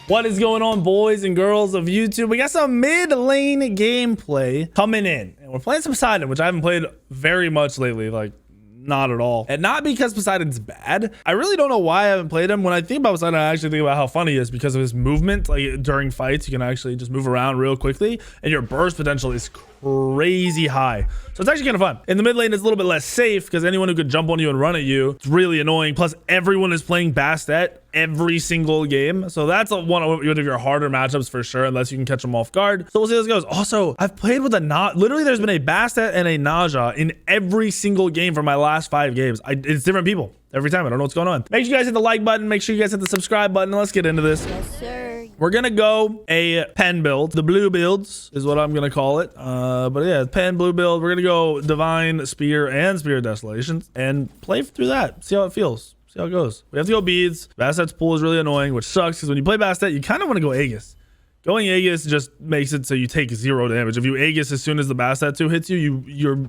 What is going on, boys and girls of YouTube? We got some mid lane gameplay coming in, and we're playing some Poseidon, which I haven't played very much lately, like not at all. And not because Poseidon's bad. I really don't know why I haven't played him. When I think about Poseidon, I actually think about how fun he is because of his movement. Like during fights, you can actually just move around real quickly, and your burst potential is crazy high. So it's actually kind of fun. In the mid lane, it's a little bit less safe because anyone who could jump on you and run at you, it's really annoying. Plus, everyone is playing Bastet every single game. So that's one of your harder matchups for sure, unless you can catch them off guard. So we'll see how this goes. Also, I've played with literally there's been a Bastet and a Naja in every single game for my last 5 games. It's different people every time. I don't know what's going on. Make sure you guys hit the like button. Make sure you guys hit the subscribe button. Let's get into this. Yes, sir. We're gonna go a pen build. The blue builds is what I'm gonna call it. But yeah, pen blue build. We're gonna go divine, spear, and spear of desolations and play through that. See how it feels. See how it goes. We have to go beads. Bastet's pool is really annoying, which sucks because when you play Bastet, you kind of want to go Aegis. Going Aegis just makes it so you take 0 damage. If you Aegis as soon as the Bastet 2 hits you, your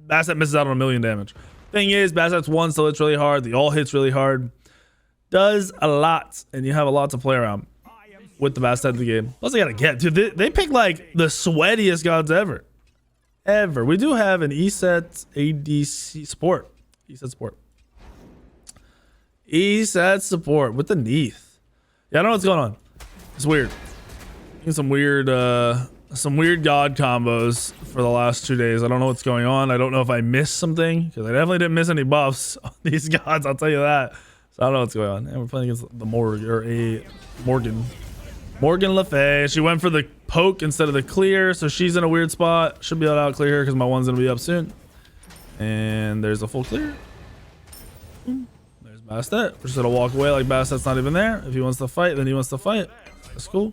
Bastet misses out on 1,000,000 damage. Thing is, Bastet's 1 still hits really hard. The all hits really hard. Does a lot, and you have a lot to play around with the Bastet of the game. Plus, I gotta get, dude, they pick like the sweatiest gods ever. We do have an ESET ADC support. ESET support with the Neath. Yeah, I don't know what's going on. It's weird. Some weird god combos for the last 2 days. I don't know what's going on. I don't know if I missed something because I definitely didn't miss any buffs on these gods. I'll tell you that. So I don't know what's going on. And we're playing against the Morgan Le Fay. She went for the poke instead of the clear, so she's in a weird spot. Should be able to out clear her because my one's gonna be up soon. And there's a full clear. There's Bastet. We're just gonna walk away like Bastet's not even there. If he wants to fight, then he wants to fight. That's cool.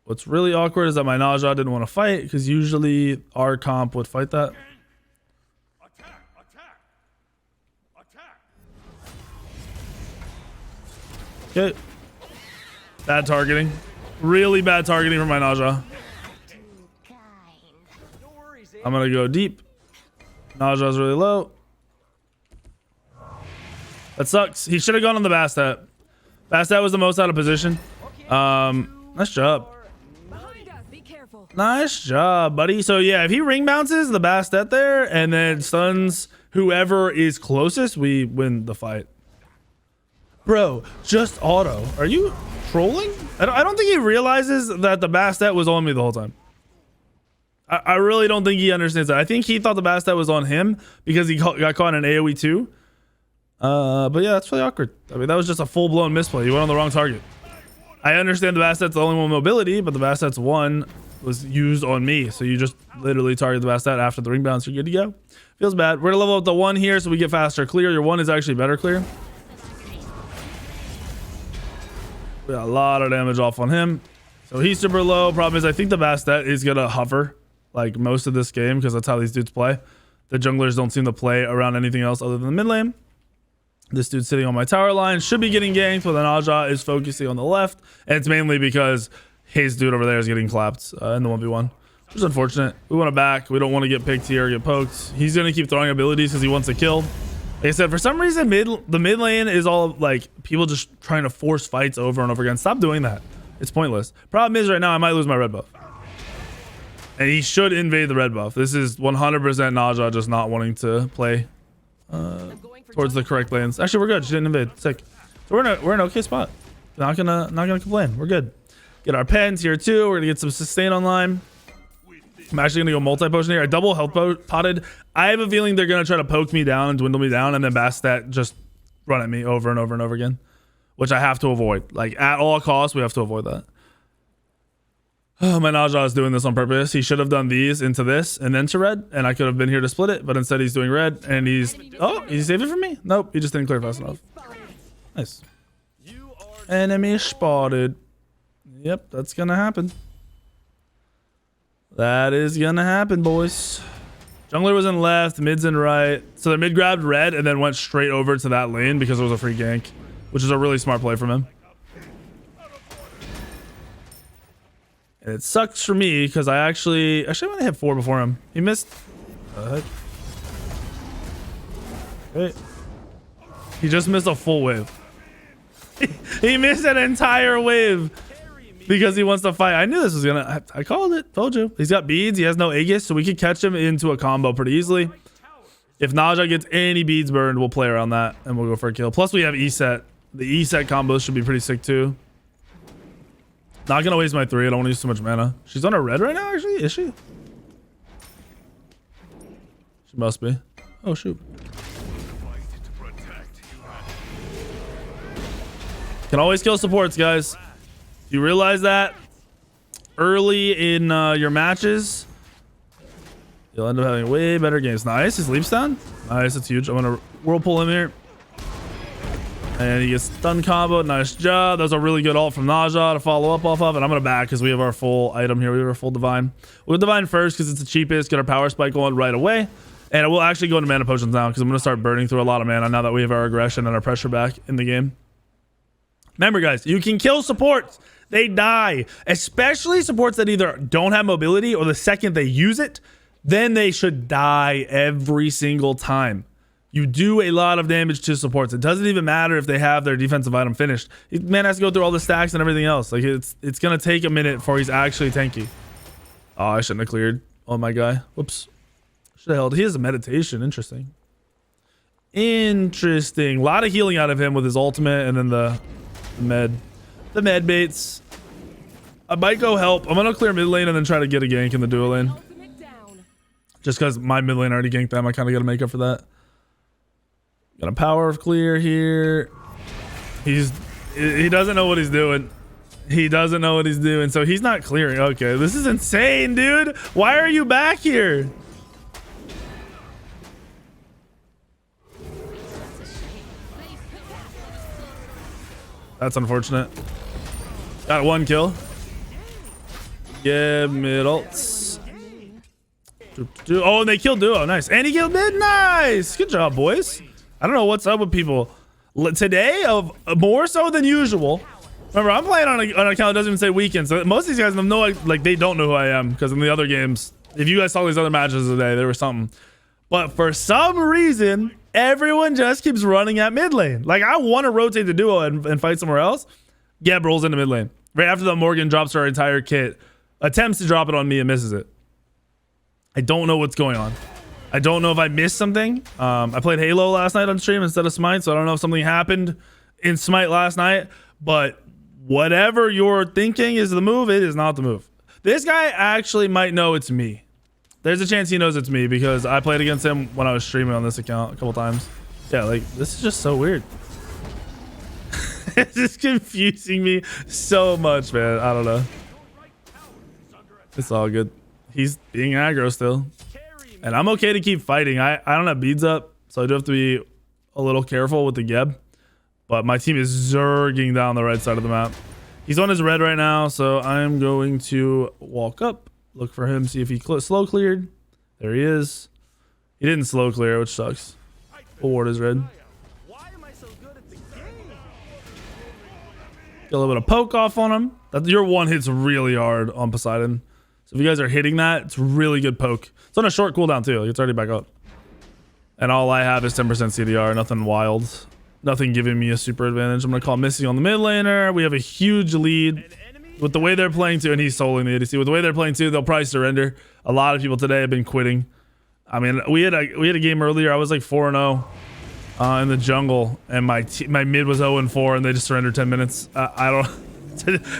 What's really awkward is that my Naja didn't want to fight because usually our comp would fight that. Okay. Bad targeting. Really bad targeting from my Naja. I'm gonna go deep. Naja's really low. That sucks. He should have gone on the Bastet. Bastet was the most out of position. Nice job. Nice job, buddy. So yeah, if he ring bounces the Bastet there and then stuns whoever is closest, we win the fight. Bro, just auto. Are you trolling? I don't think he realizes that the Bastet was on me the whole time. I really don't think he understands that. I think he thought the Bastet was on him because he got caught in an AoE 2. But yeah, that's really awkward. I mean, that was just a full-blown misplay. You went on the wrong target. I understand the Bastet's the only one with mobility, but the Bastet's 1 was used on me. So you just literally target the Bastet after the ring bounce. You're good to go. Feels bad. We're gonna level up the 1 here so we get faster clear. Your 1 is actually better clear. We got a lot of damage off on him. So he's super low. Problem is I think the Bastet is gonna hover like most of this game because that's how these dudes play. The junglers don't seem to play around anything else other than the mid lane. This dude's sitting on my tower line, should be getting ganked, but the Naja is focusing on the left, and it's mainly because his dude over there is getting clapped in the 1v1, which is unfortunate. We want to back. We don't want to get picked here or get poked. He's going to keep throwing abilities because he wants to kill. Like I said, for some reason, the mid lane is all like people just trying to force fights over and over again. Stop doing that. It's pointless. Problem is right now I might lose my red buff. And he should invade the red buff. This is 100% Naja just not wanting to play towards the correct lanes. Actually, we're good. She didn't invade. Sick. So we're in an okay spot. Not gonna complain. We're good. Get our pens here too. We're gonna get some sustain online. I'm actually gonna go multi-potion here. I double health potted. I have a feeling they're gonna try to poke me down and dwindle me down, and then Bastet just run at me over and over and over again, which I have to avoid. Like at all costs, we have to avoid that. Oh, my Naja is doing this on purpose. He should have done these into this and then to red, and I could have been here to split it, but instead he's doing red, and he saved it from me? Nope, he just didn't clear fast enough. Nice. Enemy spotted. Yep, that's gonna happen. That is gonna happen, boys. Jungler was in left, mid's in right. So the mid grabbed red and then went straight over to that lane because it was a free gank, which is a really smart play from him. And it sucks for me because I actually want to hit 4 before him. He missed. Okay. He just missed a full wave. He missed an entire wave because he wants to fight. I knew this was gonna. I called it. Told you. He's got beads. He has no Aegis, so we could catch him into a combo pretty easily. If Naja gets any beads burned, we'll play around that and we'll go for a kill. Plus, we have E-set. The E-set combos should be pretty sick too. Not gonna waste my 3. I don't want to use too much mana. She's on a red right now, actually. Is she? She must be. Oh shoot. Can always kill supports, guys. Do you realize that early in your matches, you'll end up having way better games. Nice. His leap's down. Nice. It's huge. I'm gonna whirlpool him here. And he gets stun combo. Nice job. That was a really good ult from Naja to follow up off of. And I'm gonna back because we have our full item here. We have our full divine. We'll divine first because it's the cheapest. Get our power spike going right away. And we'll actually go into mana potions now because I'm gonna start burning through a lot of mana now that we have our aggression and our pressure back in the game. Remember, guys, you can kill supports. They die, especially supports that either don't have mobility or the second they use it, then they should die every single time. You do a lot of damage to supports. It doesn't even matter if they have their defensive item finished. Man has to go through all the stacks and everything else. Like it's gonna take a minute before he's actually tanky. Oh, I shouldn't have cleared on my guy. Whoops. Should have held. He has a meditation. Interesting. Interesting. A lot of healing out of him with his ultimate and then the med baits. I might go help. I'm gonna clear mid lane and then try to get a gank in the duo lane. Just because my mid lane already ganked them, I kind of gotta make up for that. Got a power of clear here. He doesn't know what he's doing. He doesn't know what he's doing, so he's not clearing. Okay, this is insane, dude. Why are you back here? That's unfortunate. Got 1 kill. Yeah, mid ults. Oh, and they killed duo. Nice. And he killed mid. Nice. Good job, boys. I don't know what's up with people today, of more so than usual. Remember, I'm playing on an account that doesn't even say weekend, so most of these guys have no, like, they don't know who I am because in the other games, if you guys saw these other matches today, there was something. But for some reason, everyone just keeps running at mid lane. Like, I want to rotate the duo and fight somewhere else. Geb rolls into mid lane. Right after that, Morgan drops her entire kit, attempts to drop it on me and misses it. I don't know what's going on. I don't know if I missed something. I played Halo last night on stream instead of Smite, so I don't know if something happened in Smite last night. But whatever you're thinking is the move, it is not the move. This guy actually might know it's me. There's a chance he knows it's me because I played against him when I was streaming on this account a couple times. Yeah, like, this is just so weird. It's just confusing me so much, man. I don't know. It's all good. He's being aggro still. And I'm okay to keep fighting. I don't have beads up, so I do have to be a little careful with the Geb. But my team is zerging down the right side of the map. He's on his red right now, so I'm going to walk up, look for him, see if he slow cleared. There he is. He didn't slow clear, which sucks. Full ward is red. Get a little bit of poke off on him. Your one hits really hard on Poseidon. So if you guys are hitting that, it's really good poke. It's on a short cooldown too. Like, it's already back up. And all I have is 10% CDR. Nothing wild. Nothing giving me a super advantage. I'm going to call Missy on the mid laner. We have a huge lead. With the way they're playing too, and he's soloing the ADC. With the way they're playing too, they'll probably surrender. A lot of people today have been quitting. I mean, we had a game earlier. I was like 4-0 in the jungle, and my mid was 0-4, and they just surrendered 10 minutes. I don't.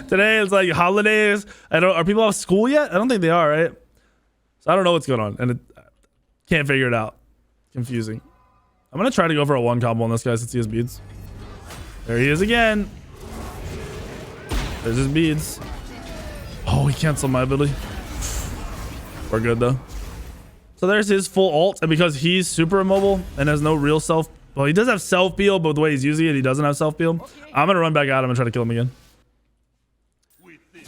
Today it's like holidays. Are people off school yet? I don't think they are, right? So I don't know what's going on, and can't figure it out. Confusing. I'm gonna try to go for a 1 combo on this guy since he has beads. There he is again. There's his beads. Oh, he canceled my ability. We're good though. So there's his full ult, and because he's super immobile and has no real self, well, he does have self peel, but the way he's using it, he doesn't have self peel. I'm gonna run back at him and try to kill him again.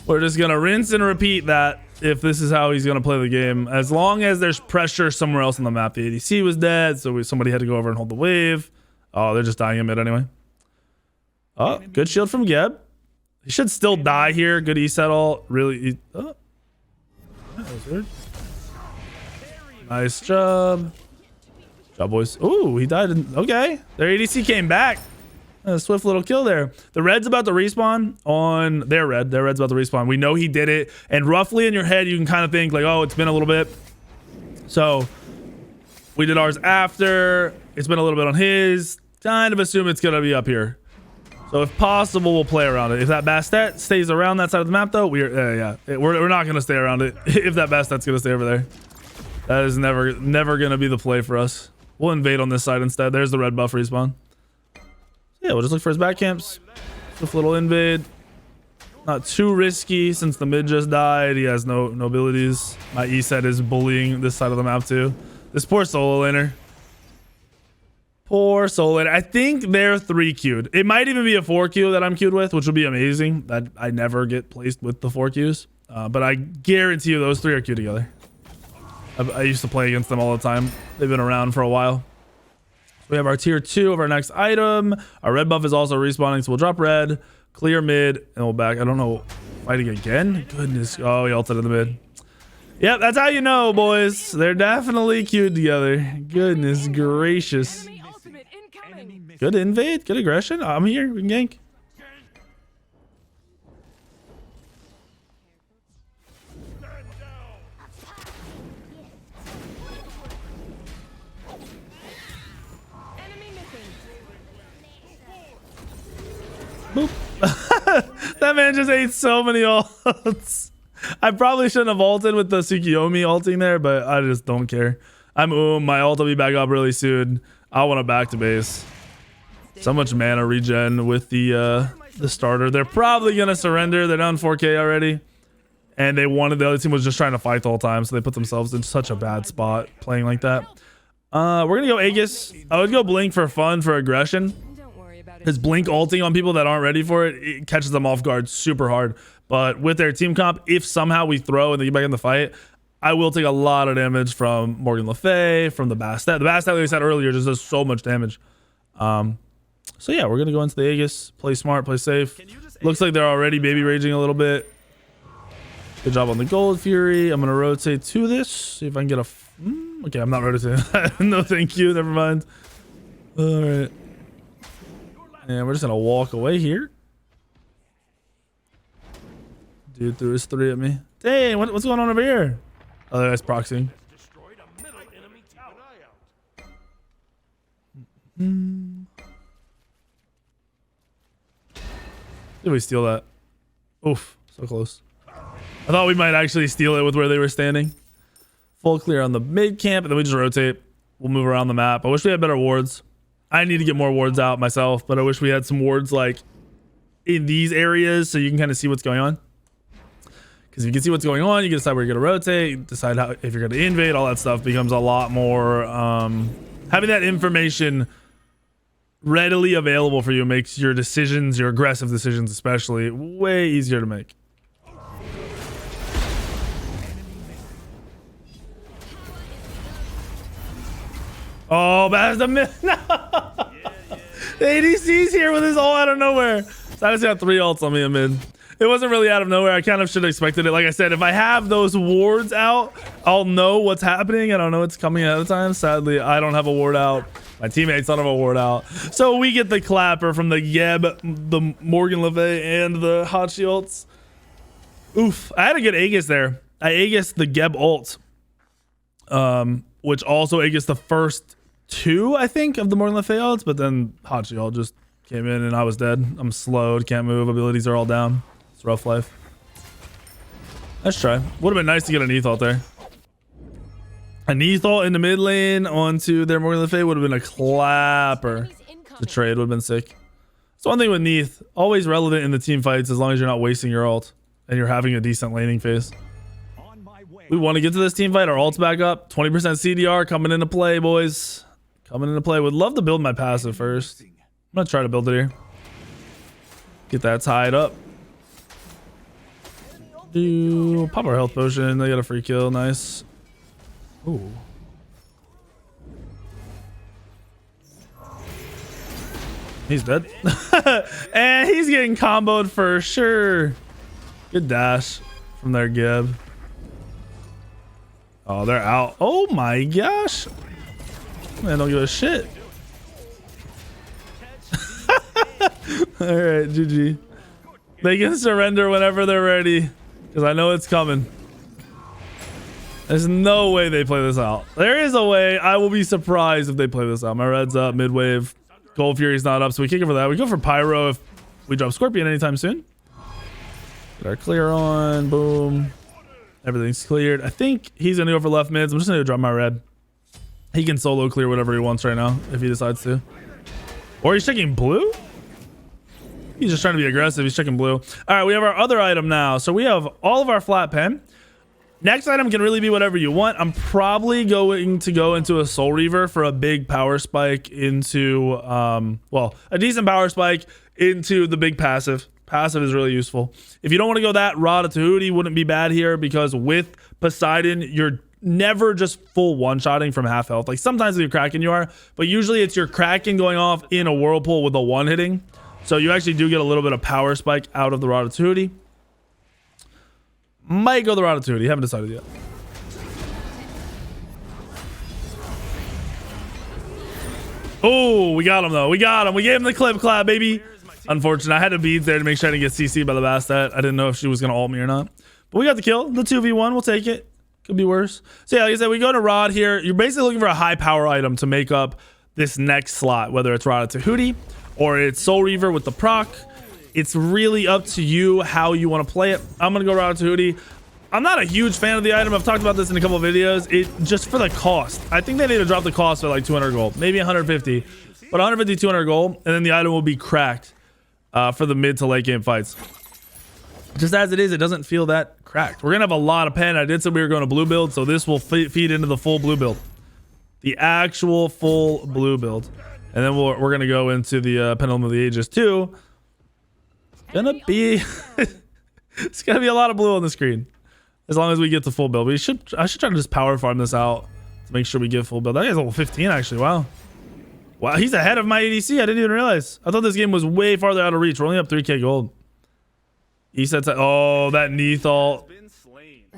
We're just gonna rinse and repeat that if this is how he's gonna play the game. As long as there's pressure somewhere else on the map. The ADC was dead, so somebody had to go over and hold the wave. Oh, they're just dying in mid anyway. Oh, good shield from Geb. He should still die here. Good E-set ult. Really. Oh. That was weird. Nice job. Job, boys. Ooh, he died. Okay. Their ADC came back. A swift little kill there. The red's about to respawn on their red. Their red's about to respawn. We know he did it. And roughly in your head, you can kind of think like, oh, it's been a little bit. So we did ours after. It's been a little bit on his. Kind of assume it's going to be up here. So if possible, we'll play around it. If that Bastet stays around that side of the map, though, we're not going to stay around it. If that Bastet's going to stay over there. That is never going to be the play for us. We'll invade on this side instead. There's the red buff respawn. Yeah, we'll just look for his back camps. Just a little invade. Not too risky since the mid just died. He has no abilities. My E set is bullying this side of the map too. This poor solo laner. Poor solo laner. I think they're 3-queued. It might even be a 4-queue that I'm queued with, which would be amazing. That I never get placed with the 4-queues. But I guarantee you those 3 are queued together. I used to play against them all the time. They've been around for a while. We have our tier 2 of our next item. Our red buff is also respawning, so we'll drop red, clear mid, and we'll back. I don't know. Fighting again? Goodness. Oh, he ulted in the mid. Yep, that's how you know, boys. They're definitely queued together. Goodness gracious. Good invade. Good aggression. I'm here. We can gank. Boop. That man just ate so many ults. I probably shouldn't have ulted with the Tsukiyomi ulting there, but I just don't care. I'm my ult will be back up really soon. I want to back to base. So much mana regen with the starter. They're probably gonna surrender. They're down 4K already, and they wanted the other team was just trying to fight the whole time, so they put themselves in such a bad spot playing like that. We're gonna go Aegis. I would go Blink for fun for aggression. His Blink ulting on people that aren't ready for it, it catches them off guard super hard. But with their team comp, if somehow we throw and they get back in the fight, I will take a lot of damage from Morgan Le Fay, from the Bastet. The Bastet, like I said earlier, just does so much damage. So yeah, we're gonna go into the Aegis, play smart, play safe. Looks like they're already baby raging a little bit. Good job on the Gold Fury. I'm gonna rotate to this. See if I can get a. Okay, I'm not rotating. No, thank you. Never mind. All right. And we're just gonna walk away here. Dude threw his 3 at me. Dang, what's going on over here? Oh, that's proxying. Did we steal that? Oof, so close. I thought we might actually steal it with where they were standing. Full clear on the mid camp, and then we just rotate. We'll move around the map. I wish we had better wards. I need to get more wards out myself, but I wish we had some wards like in these areas so you can kind of see what's going on. Because if you can see what's going on, you can decide where you're going to rotate, decide how if you're going to invade. All that stuff becomes a lot more. Having that information readily available for you makes your decisions, your aggressive decisions especially, way easier to make. Oh, that's the myth. No. The ADC's here with his ult out of nowhere. So I just got 3 ults on me in mid. It wasn't really out of nowhere. I kind of should have expected it. Like I said, if I have those wards out, I'll know what's happening. I don't know what's coming at a time. Sadly, I don't have a ward out. My teammates don't have a ward out. So we get the clapper from the Geb, the Morgan Le Fay, and the Hachi ults. Oof. I had a good Aegis there. I Aegis the Geb ult. Which also Aegis the first 2, I think, of the Morgan Le Fay ults, but then Hachi ult just came in and I was dead. I'm slowed, can't move, abilities are all down. It's rough life. Let's try. Would have been nice to get an ETH ult there. An ETH ult in the mid lane onto their Morgan Le Fay would have been a clapper. The trade would have been sick. So one thing with Neath, always relevant in the team fights as long as you're not wasting your ult and you're having a decent laning phase. We want to get to this team fight. Our ult's back up. 20% CDR coming into play, boys. Coming into play. Would love to build my passive first. I'm going to try to build it here. Get that tied up. Pop our health potion. They got a free kill. Nice. Ooh. He's dead. And he's getting comboed for sure. Good dash from their Geb. Oh, they're out. Oh my gosh. Man, don't give a shit. All right, GG. They can surrender whenever they're ready, because I know it's coming. There's no way they play this out. There is a way. I will be surprised if they play this out. My red's up, mid wave. Gold Fury's not up, so we kick it for that. We go for Pyro if we drop Scorpion anytime soon. Get our clear on. Boom. Everything's cleared. I think he's gonna go for left mids. I'm just gonna drop my red. He can solo clear whatever he wants right now if he decides to. Or he's checking blue? He's just trying to be aggressive. He's checking blue. All right, we have our other item now. So we have all of our flat pen. Next item can really be whatever you want. I'm probably going to go into a Soul Reaver for a big power spike into, well, a decent power spike into the big passive. Passive is really useful. If you don't want to go that, Rod Tahuti wouldn't be bad here because with Poseidon, you're never just full one-shotting from half health. Like sometimes with your Kraken you are, but usually it's your Kraken going off in a Whirlpool with a one-hitting. So you actually do get a little bit of power spike out of the Ratatouille. Might go the Ratatouille. Haven't decided yet. Oh, we got him though. We got him. We gave him the clip clap, baby. Unfortunate. I had the beads there to make sure I didn't get CC'd by the Bastet. I didn't know if she was going to ult me or not. But we got the kill. The 2v1. We'll take it. Could be worse. So yeah, like I said, we go to Rod here. You're basically looking for a high power item to make up this next slot, whether it's Rod Tahuti or it's Soul Reaver with the proc. It's really up to you how you want to play it. I'm going to go Rod Tahuti. I'm not a huge fan of the item. I've talked about this in a couple of videos. It just for the cost. I think they need to drop the cost for like 200 gold, maybe 150, but 150, 200 gold, and then the item will be cracked for the mid to late game fights. Just as it is, it doesn't feel that cracked. We're gonna have a lot of pen. I did say we were going to blue build, so this will feed into the full blue build, the actual full blue build, and then we're gonna go into the Pendulum of the Ages too. Gonna be it's gonna be a lot of blue on the screen as long as we get the full build. I should try to just power farm this out to make sure we get full build. That guy's level 15 actually. Wow, he's ahead of my ADC. I didn't even realize. I thought this game was way farther out of reach. We're only up 3k gold. He said, oh, that Neath ult.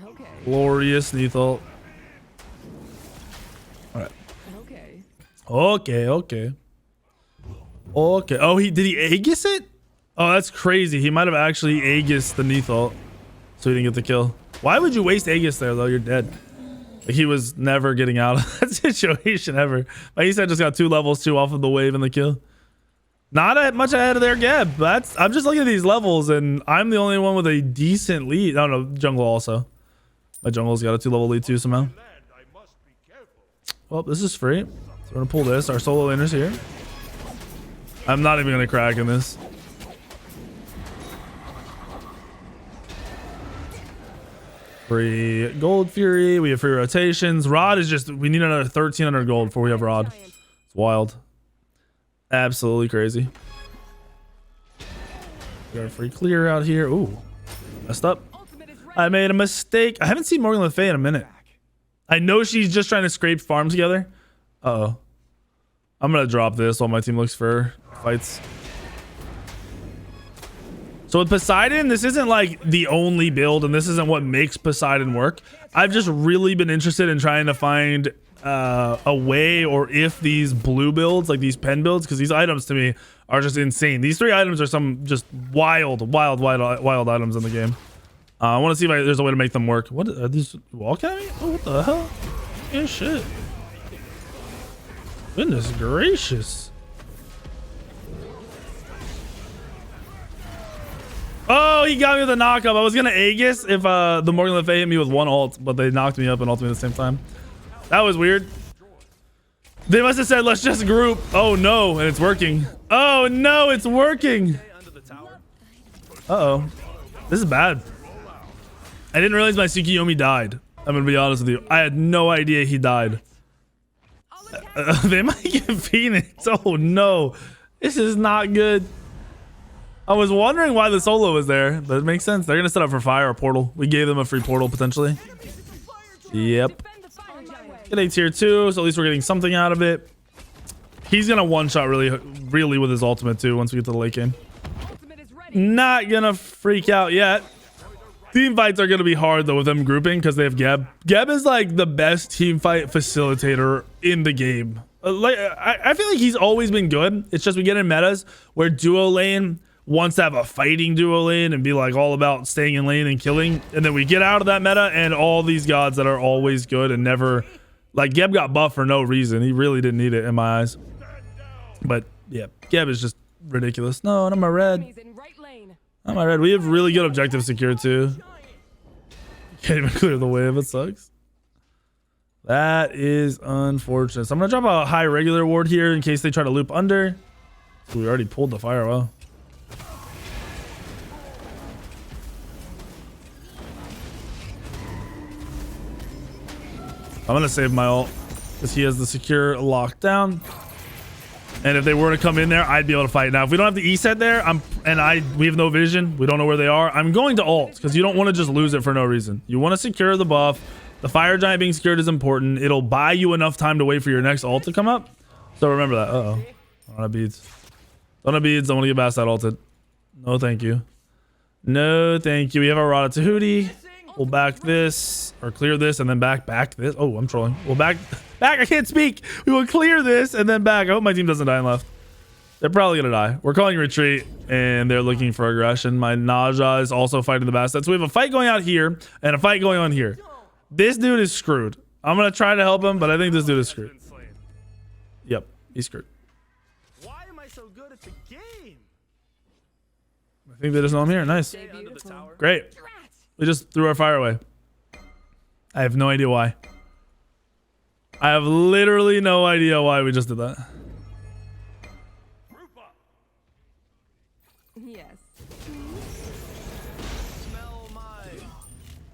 Okay. Glorious Neath ult. All right. Okay. Oh, did he Aegis it? Oh, that's crazy. He might have actually Aegis the Neath ult, so he didn't get the kill. Why would you waste Aegis there, though? You're dead. Like, he was never getting out of that situation ever. Like he said, just got 2 levels 2 off of the wave and the kill. Not much ahead of their Geb. I'm just looking at these levels, and I'm the only one with a decent lead. I don't know, jungle also. My jungle's got a 2-level lead too somehow. Well, this is free. So we're gonna pull this. Our solo laner's here. I'm not even gonna crack in this. Free Gold Fury. We have free rotations. Rod is just, we need another 1,300 gold before we have Rod. It's wild. Absolutely crazy. We got a free clear out here. Ooh, messed up. I made a mistake. I haven't seen Morgan Le Fay in a minute. I know she's just trying to scrape farm together. Uh-oh. I'm gonna drop this while my team looks for fights. So with Poseidon, this isn't like the only build, and this isn't what makes Poseidon work. I've just really been interested in trying to find a way, or if these blue builds, like these pen builds, because these items to me are just insane. These 3 items are some just wild items in the game. I want to see if there's a way to make them work. What are these wall at me? Oh, what the hell? Yeah, shit. Goodness gracious. Oh, he got me with a knockup. I was gonna Aegis if the Morgan Le Fay hit me with 1 ult, but they knocked me up and ulted me at the same time. That was weird. They must have said, let's just group. Oh no, and it's working. Oh no, it's working. Uh-oh. This is bad. I didn't realize my Tsukiyomi died. I'm gonna be honest with you. I had no idea he died. They might get Phoenix. Oh no. This is not good. I was wondering why the solo was there. That makes sense. They're gonna set up for fire or portal. We gave them a free portal potentially. Yep. Get a tier 2, so at least we're getting something out of it. He's gonna one-shot really with his ultimate too once we get to the late game. Not gonna freak out yet. Team fights are gonna be hard though with them grouping because they have Geb. Geb is like the best team fight facilitator in the game. I feel like he's always been good. It's just we get in metas where duo lane wants to have a fighting duo lane and be like all about staying in lane and killing. And then we get out of that meta and all these gods that are always good and never, like Geb got buffed for no reason. He really didn't need it in my eyes. But yeah, Geb is just ridiculous. No, not my red. Not my red. We have really good objectives secured too. Can't even clear the wave. It sucks. That is unfortunate. So I'm gonna drop a high regular ward here in case they try to loop under. We already pulled the fire well. I'm gonna save my ult because he has the secure lockdown. And if they were to come in there, I'd be able to fight. Now, if we don't have the E set there, we have no vision. We don't know where they are. I'm going to ult because you don't want to just lose it for no reason. You want to secure the buff. The fire giant being secured is important. It'll buy you enough time to wait for your next ult to come up. So remember that. Uh-oh. I don't have beads. Don't have beads. Don't want to get past that ulted. No, thank you. No, thank you. We have our Rada Tahuti. We'll back this or clear this and then back this. Oh, I'm trolling. We'll back. I can't speak. We will clear this and then back. I hope my team doesn't die in left. They're probably gonna die. We're calling retreat and they're looking for aggression. My Naja is also fighting the Bastet. So we have a fight going out here and a fight going on here. This dude is screwed. I'm gonna try to help him, but I think this dude is screwed. Yep, he's screwed. Why am I so good at the game? I think they just know I'm here. Nice. Great. We just threw our fire away. I have no idea why. I have literally no idea why we just did that. Yes. Smell my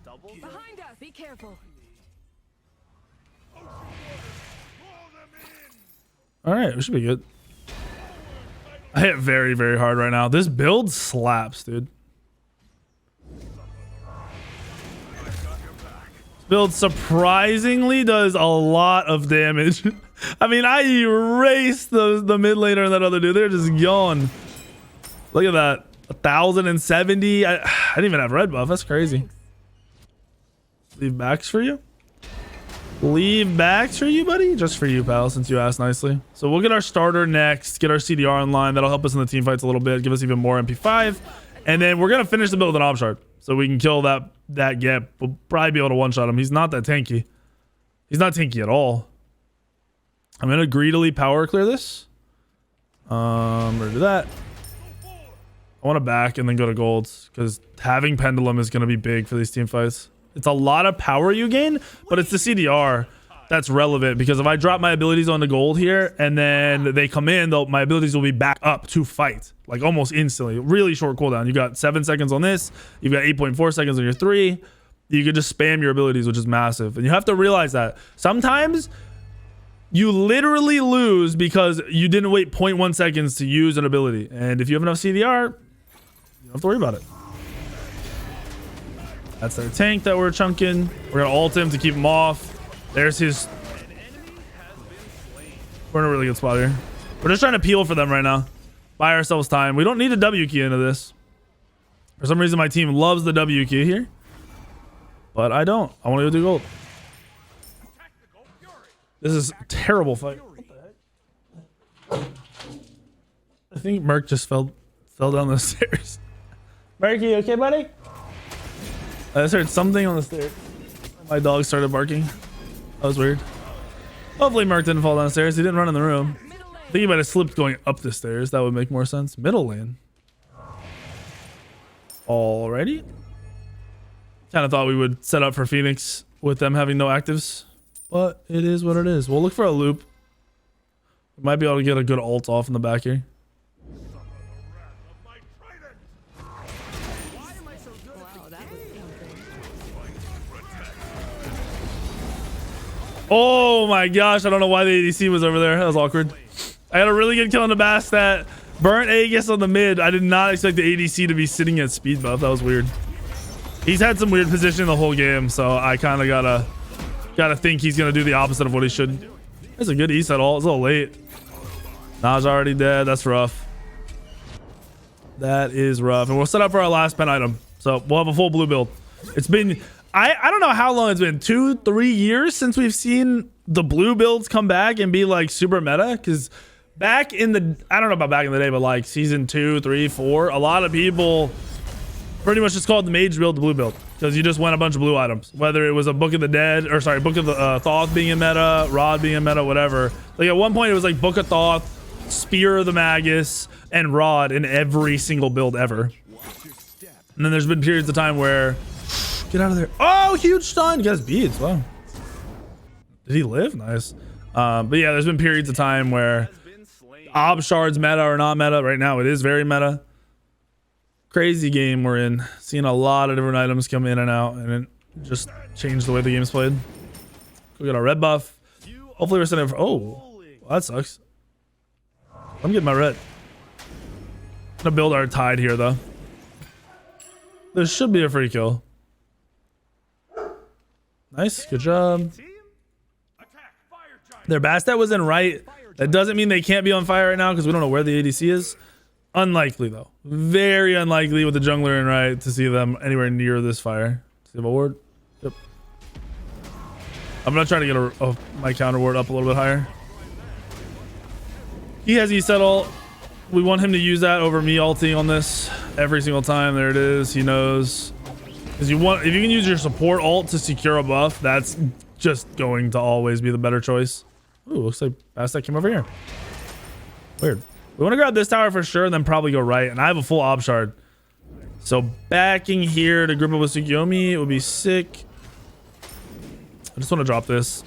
double Behind us. Be careful. All right, we should be good. I hit very, very hard right now. This build slaps, dude. Build surprisingly does a lot of damage. I mean, I erased the mid laner and that other dude. They're just gone. Look at that. 1,070. I didn't even have red buff. That's crazy. Leave backs for you? Leave backs for you, buddy? Just for you, pal, since you asked nicely. So we'll get our starter next. Get our CDR online. That'll help us in the team fights a little bit. Give us even more MP5. And then we're going to finish the build with an Ob Shard. So we can kill that Gep. We'll probably be able to one-shot him. He's not that tanky. He's not tanky at all. I'm going to greedily power clear this. We're going to do that. I want to back and then go to golds because having Pendulum is going to be big for these team fights. It's a lot of power you gain, but it's the CDR that's relevant because if I drop my abilities on the gold here and then they come in, my abilities will be back up to fight like almost instantly. Really short cooldown. You got 7 seconds on this. You've got 8.4 seconds on your 3. You can just spam your abilities, which is massive. And you have to realize that sometimes you literally lose because you didn't wait 0.1 seconds to use an ability. And if you have enough CDR, you don't have to worry about it. That's their tank that we're chunking. We're going to ult him to keep him off. There's his... We're in a really good spot here. We're just trying to peel for them right now. Buy ourselves time. We don't need a W key into this. For some reason, my team loves the W key here. But I don't. I want to go do gold. This is a terrible fight. What the heck? I think Merc just fell down the stairs. Merc, you okay, buddy? I just heard something on the stairs. My dog started barking. That was weird. Hopefully Merc didn't fall downstairs. He didn't run in the room. I think he might have slipped going up the stairs. That would make more sense. Middle lane. Alrighty. Kind of thought we would set up for Phoenix with them having no actives. But it is what it is. We'll look for a loop. We might be able to get a good ult off in the back here. Oh my gosh, I don't know why the ADC was over there. That was awkward. I had a really good kill on the Bass that burnt Aegis on the mid. I did not expect the ADC to be sitting at speed buff. That was weird. He's had some weird positioning the whole game, so I kind of gotta think he's gonna do the opposite of what he should. That's a good E set ult. It's a little late. Naj already dead. That's rough. That is rough. And we'll set up for our last pen item. So we'll have a full blue build. It's been... I don't know how long it's been, 2-3 years since we've seen the blue builds come back and be like super meta, because back in the, I don't know about back in the day, but like season 2, 3, 4, a lot of people pretty much just called the mage build the blue build because you just went a bunch of blue items, whether it was a Book of the Dead or sorry, Book of the Thoth being in meta, Rod being in meta, whatever. Like at one point it was like Book of Thoth, Spear of the Magus, and Rod in every single build ever. And then there's been periods of time where, get out of there. Oh, huge stun. He got his beads. Wow. Did he live? Nice. But yeah, there's been periods of time where Ob Shards meta or not meta. Right now it is very meta. Crazy game we're in. Seeing a lot of different items come in and out, and it just changed the way the game's played. We got our red buff. Hopefully we're setting for, oh, well, that sucks. I'm getting my red. I'm gonna build our tide here though. There should be a free kill. Nice, good job. Their Bastet was in right. That doesn't mean they can't be on fire right now because we don't know where the ADC is. Unlikely though. Very unlikely with the jungler in right to see them anywhere near this fire. See my ward? Yep. I'm gonna try to get my counter ward up a little bit higher. He has ESET ult. We want him to use that over me ulting on this every single time. There it is. He knows. Because if you can use your support ult to secure a buff, that's just going to always be the better choice. Ooh, looks like Bastet came over here. Weird. We want to grab this tower for sure and then probably go right. And I have a full Ob Shard. So backing here to group up with Tsukiyomi would be sick. I just want to drop this.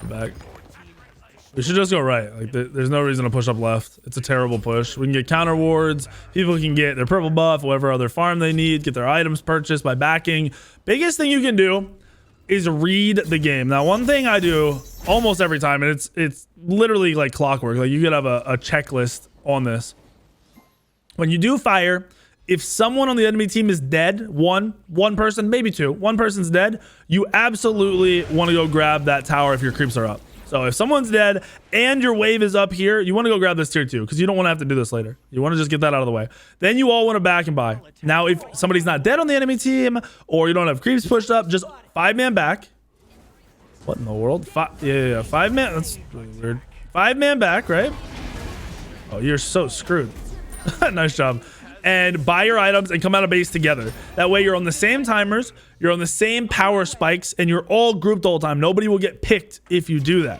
Back. We should just go right. Like there's no reason to push up left. It's a terrible push. We can get counter wards. People can get their purple buff, whatever other farm they need, get their items purchased by backing. Biggest thing you can do is read the game. Now, one thing I do almost every time, and it's literally like clockwork. Like you could have a checklist on this. When you do fire, if someone on the enemy team is dead, one person, maybe two, one person's dead, you absolutely want to go grab that tower if your creeps are up. So if someone's dead and your wave is up here, you want to go grab this tier 2 because you don't want to have to do this later. You want to just get that out of the way. Then you all want to back and buy. Now, if somebody's not dead on the enemy team or you don't have creeps pushed up, just 5-man back. What in the world? Yeah, 5-man. That's really weird. 5-man back, right? Oh, you're so screwed. Nice job. And buy your items and come out of base together. That way you're on the same timers, you're on the same power spikes, and you're all grouped the whole time. Nobody will get picked if you do that.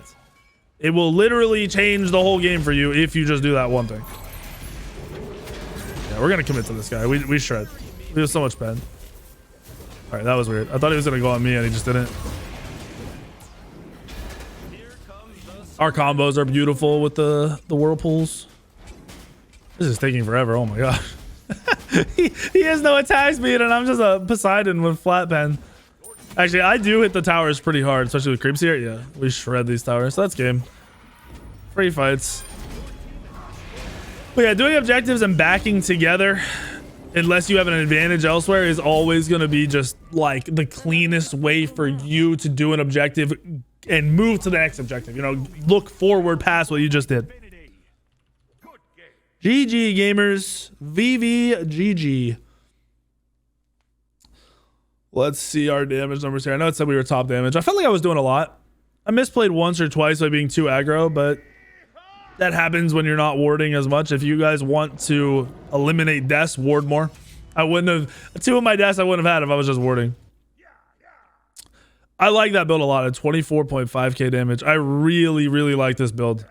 It will literally change the whole game for you if you just do that one thing. Yeah, we're gonna commit to this guy. We shred. We have so much pen. All right, that was weird. I thought he was gonna go on me and he just didn't. Our combos are beautiful with the whirlpools. This is taking forever. Oh my gosh. he has no attack speed and I'm just a Poseidon with flat pen. Actually, I do hit the towers pretty hard, especially with creeps here. Yeah, we shred these towers. So that's game. Free fights. But yeah, doing objectives and backing together, unless you have an advantage elsewhere, is always going to be just like the cleanest way for you to do an objective and move to the next objective. You know, look forward past what you just did. GG gamers, VVGG. Let's see our damage numbers here. I know it said we were top damage. I felt like I was doing a lot. I misplayed once or twice by being too aggro, but that happens when you're not warding as much. If you guys want to eliminate deaths, ward more. I wouldn't have, 2 of my deaths I wouldn't have had if I was just warding. I like that build a lot at 24.5k damage. I really, really like this build.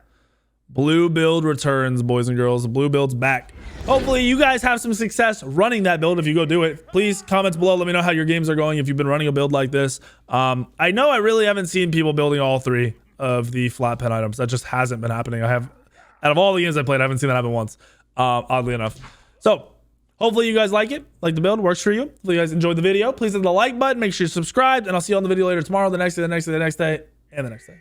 Blue build returns, boys and girls. The blue build's back. Hopefully you guys have some success running that build if you go do it. Please comments below. Let me know how your games are going if you've been running a build like this. I know I really haven't seen people building all 3 of the flat pen items. That just hasn't been happening. I have, out of all the games I played, I haven't seen that happen once, oddly enough. So hopefully you guys like it. Like the build works for you. Hopefully you guys enjoyed the video. Please hit the like button. Make sure you're subscribed, and I'll see you on the video later tomorrow, the next day, the next day, the next day, and the next day.